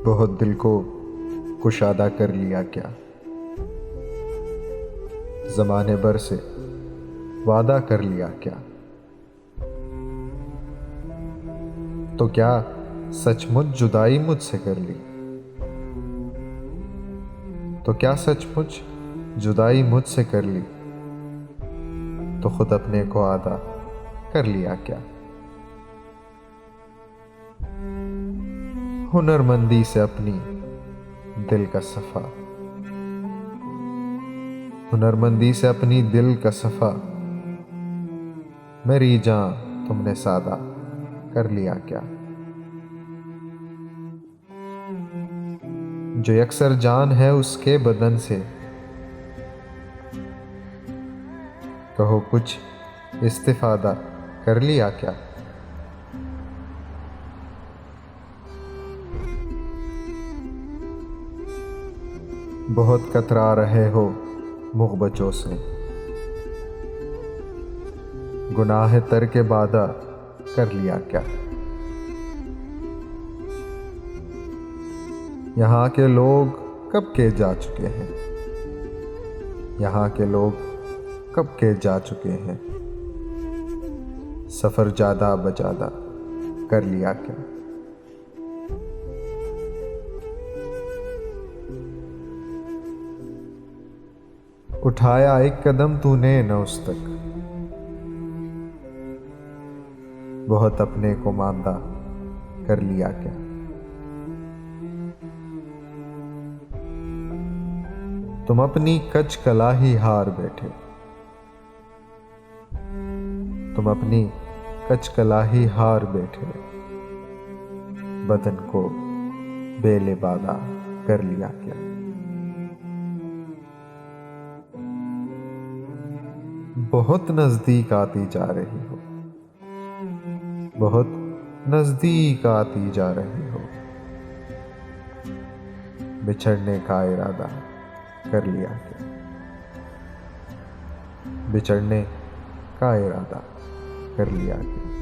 बहुत दिल को कुशादा कर लिया क्या, ज़माने भर से वादा कर लिया क्या। तो क्या सचमुच जुदाई मुझसे कर ली, तो क्या सचमुच जुदाई मुझसे कर ली, तो खुद अपने को आधा कर लिया क्या। हुनरमंदी से अपनी दिल का सफा, हुनरमंदी से अपनी दिल का सफा, मेरी जान तुमने सादा कर लिया क्या। जो यकसर जान है उसके बदन से, कहो कुछ इस्तिफादा कर लिया क्या। बहुत कतरा रहे हो मुग़बचों से, गुनाह तर के बादा कर लिया क्या। यहाँ के लोग कब के जा चुके हैं, यहाँ के लोग कब के जा चुके हैं, सफ़र ज़्यादा बजादा कर लिया क्या। उठाया एक कदम तूने न उस तक, बहुत अपने को मांदा कर लिया क्या। तुम अपनी कच कला ही हार बैठे, तुम अपनी कच कला ही हार बैठे, बदन को बेले बादा कर लिया क्या। बहुत नजदीक आती जा रही हो, बहुत नजदीक आती जा रही हो, बिछड़ने का इरादा कर लिया क्या। बिछड़ने का इरादा कर लिया क्या।